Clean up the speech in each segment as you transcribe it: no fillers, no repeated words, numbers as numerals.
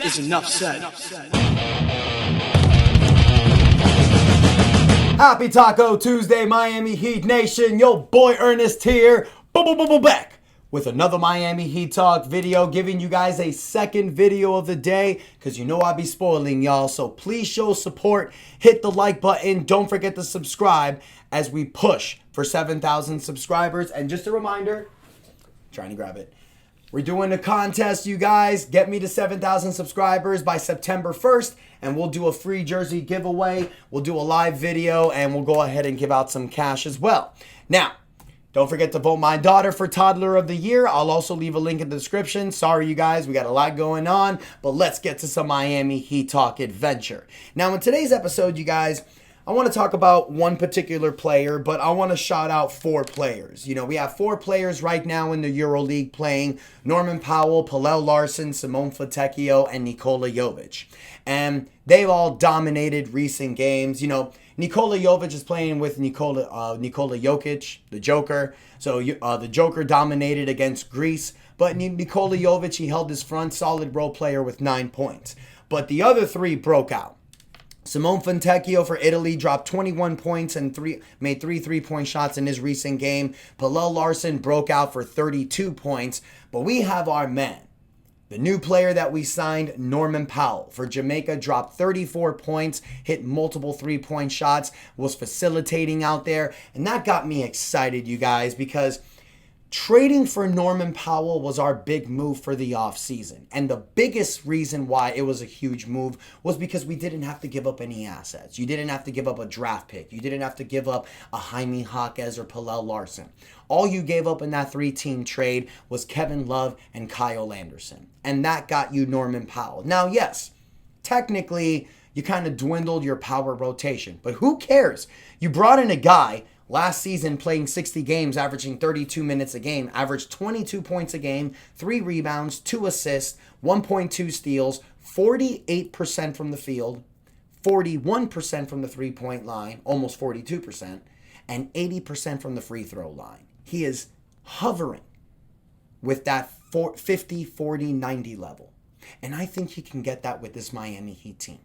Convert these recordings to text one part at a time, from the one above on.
is enough said. Happy Taco Tuesday, Miami Heat Nation. Yo, boy Ernest here. Back with another Miami Heat Talk video, giving you guys a second video of the day because you know I be spoiling y'all. So please show support. Hit the like button. Don't forget to subscribe as we push for 7,000 subscribers. And just a reminder, trying to grab it. We're doing a contest, you guys. Get me to 7,000 subscribers by September 1st, and we'll do a free jersey giveaway. We'll do a live video, and we'll go ahead and give out some cash as well. Now, don't forget to vote my daughter for Toddler of the Year. I'll also leave a link in the description. Sorry, you guys, we got a lot going on, but let's get to some Miami Heat Talk adventure. Now, in today's episode, you guys, I want to talk about one particular player, but I want to shout out 4 players. You know, we have 4 players right now in the Euroleague playing: Norman Powell, Powell Larson, Simone Fontecchio, and Nikola Jovic. And they've all dominated recent games. You know, Nikola Jovic is playing with Nikola Jokic, the Joker. So the Joker dominated against Greece, but Nikola Jovic, he held his front, solid role player with 9 points. But the other 3 broke out. Simone Fontecchio for Italy dropped 21 points and made 3 3-point shots in his recent game. Powell Larson broke out for 32 points. But we have our man, the new player that we signed, Norman Powell for Jamaica, dropped 34 points, hit multiple 3-point shots, was facilitating out there. And that got me excited, you guys, because trading for Norman Powell was our big move for the offseason. And the biggest reason why it was a huge move was because we didn't have to give up any assets. You didn't have to give up a draft pick. You didn't have to give up a Jaime Jaquez or Powell Larson. All you gave up in that 3-team trade was Kevin Love and Kyle Anderson. And that got you Norman Powell. Now, yes, technically, you kind of dwindled your power rotation. But who cares? You brought in a guy last season playing 60 games, averaging 32 minutes a game, averaged 22 points a game, 3 rebounds, 2 assists, 1.2 steals, 48% from the field, 41% from the 3-point line, almost 42%, and 80% from the free throw line. He is hovering with that 50, 40, 90 level. And I think he can get that with this Miami Heat team.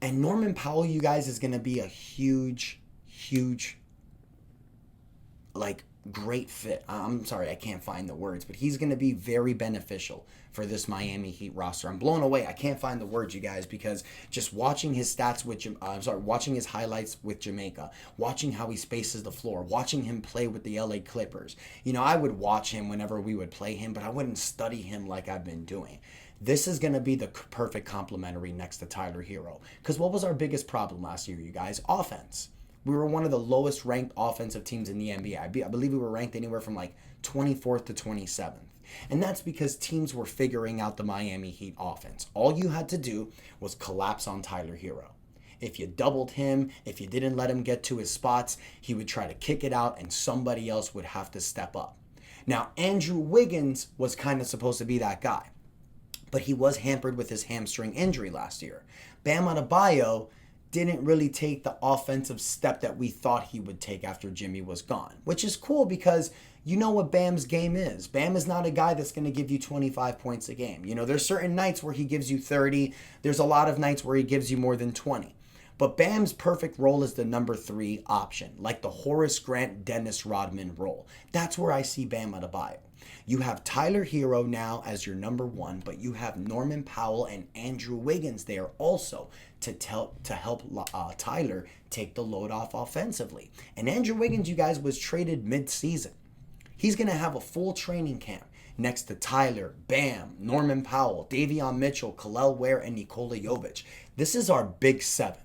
And Norman Powell, you guys, is going to be a huge, great fit. I'm sorry, I can't find the words, but he's going to be very beneficial for this Miami Heat roster. I'm blown away. I can't find the words, you guys, because just watching his stats watching his highlights with Jamaica, watching how he spaces the floor, watching him play with the LA Clippers. You know, I would watch him whenever we would play him, but I wouldn't study him like I've been doing. This is going to be the perfect complementary next to Tyler Hero. Because what was our biggest problem last year, you guys? Offense. We were one of the lowest ranked offensive teams in the NBA. I believe we were ranked anywhere from like 24th to 27th. And that's because teams were figuring out the Miami Heat offense. All you had to do was collapse on Tyler Hero. If you doubled him, if you didn't let him get to his spots, he would try to kick it out and somebody else would have to step up. Now, Andrew Wiggins was kind of supposed to be that guy, but he was hampered with his hamstring injury last year. Bam Adebayo didn't really take the offensive step that we thought he would take after Jimmy was gone, which is cool because you know what Bam's game is. Bam is not a guy that's going to give you 25 points a game. You know, there's certain nights where he gives you 30. There's a lot of nights where he gives you more than 20. But Bam's perfect role is the number 3 option, like the Horace Grant, Dennis Rodman role. That's where I see Bam Adebayo. You have Tyler Hero now as your number 1, but you have Norman Powell and Andrew Wiggins there also to help Tyler take the load off offensively. And Andrew Wiggins, you guys, was traded mid-season. He's going to have a full training camp next to Tyler, Bam, Norman Powell, Davion Mitchell, Kel'el Ware, and Nikola Jovic. This is our big 7.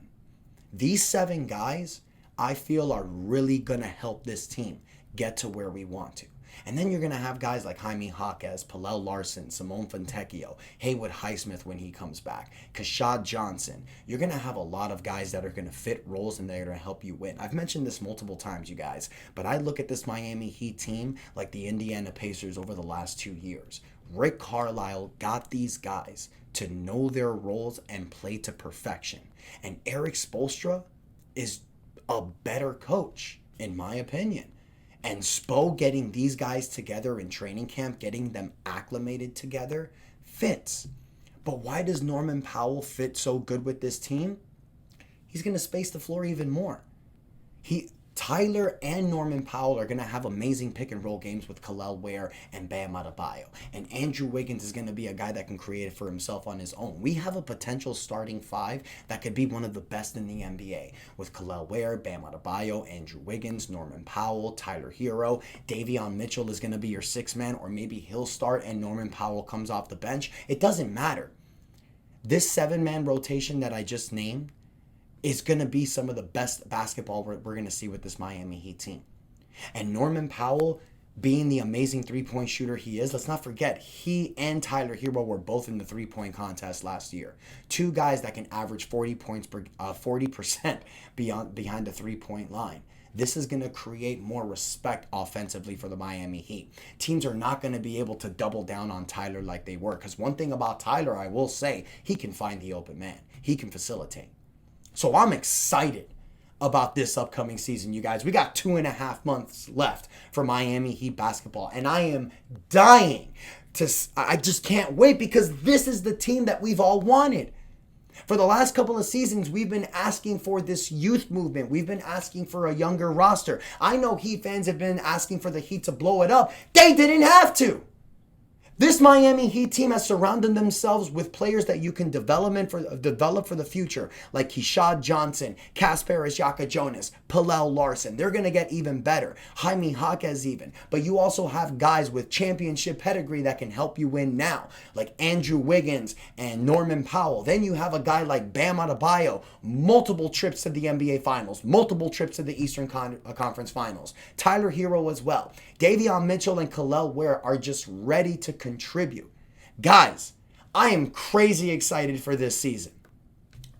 These 7 guys, I feel, are really going to help this team get to where we want to. And then you're going to have guys like Jaime Jaquez, Powell Larson, Simone Fontecchio, Haywood Highsmith when he comes back, Kashad Johnson. You're going to have a lot of guys that are going to fit roles and they're going to help you win. I've mentioned this multiple times, you guys, but I look at this Miami Heat team like the Indiana Pacers over the last 2 years. Rick Carlisle got these guys to know their roles and play to perfection. And Eric Spoelstra is a better coach, in my opinion. And Spo getting these guys together in training camp, getting them acclimated together, fits. But why does Norman Powell fit so good with this team? He's going to space the floor even more. Tyler and Norman Powell are going to have amazing pick and roll games with Kel'el Ware and Bam Adebayo. And Andrew Wiggins is going to be a guy that can create it for himself on his own. We have a potential starting five that could be one of the best in the NBA with Kel'el Ware, Bam Adebayo, Andrew Wiggins, Norman Powell, Tyler Hero. Davion Mitchell is going to be your sixth man, or maybe he'll start and Norman Powell comes off the bench. It doesn't matter. This 7-man rotation that I just named is going to be some of the best basketball we're going to see with this Miami Heat team. And Norman Powell, being the amazing three-point shooter he is, let's not forget, he and Tyler Hero were both in the three-point contest last year. Two guys that can average 40 points per 40% behind the three-point line. This is going to create more respect offensively for the Miami Heat. Teams are not going to be able to double down on Tyler like they were. Because one thing about Tyler, I will say, he can find the open man. He can facilitate. So I'm excited about this upcoming season, you guys. We got 2.5 months left for Miami Heat basketball. And I am dying I just can't wait, because this is the team that we've all wanted. For the last couple of seasons, we've been asking for this youth movement. We've been asking for a younger roster. I know Heat fans have been asking for the Heat to blow it up. They didn't have to. This Miami Heat team has surrounded themselves with players that you can develop for the future, like Keyshawn Johnson, Kasparis Jonas, Powell Larson. They're going to get even better. Jaime Jaquez even. But you also have guys with championship pedigree that can help you win now, like Andrew Wiggins and Norman Powell. Then you have a guy like Bam Adebayo, multiple trips to the NBA Finals, multiple trips to the Eastern Conference Finals. Tyler Hero as well. Davion Mitchell and Kel'el Ware are just ready to contribute. Guys, I am crazy excited for this season.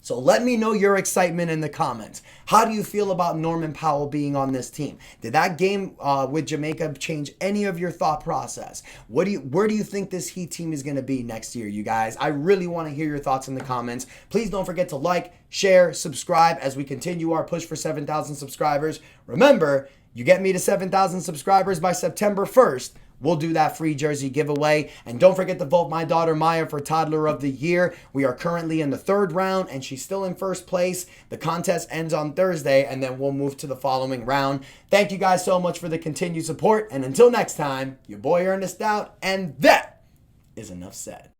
So let me know your excitement in the comments. How do you feel about Norman Powell being on this team? Did that game with Jamaica change any of your thought process? Where do you think this Heat team is going to be next year, you guys? I really want to hear your thoughts in the comments. Please don't forget to like, share, subscribe as we continue our push for 7,000 subscribers. Remember, you get me to 7,000 subscribers by September 1st. We'll do that free jersey giveaway. And don't forget to vote my daughter Maya for Toddler of the Year. We are currently in the 3rd round and she's still in 1st place. The contest ends on Thursday and then we'll move to the following round. Thank you guys so much for the continued support. And until next time, your boy Ernest out. And that is enough said.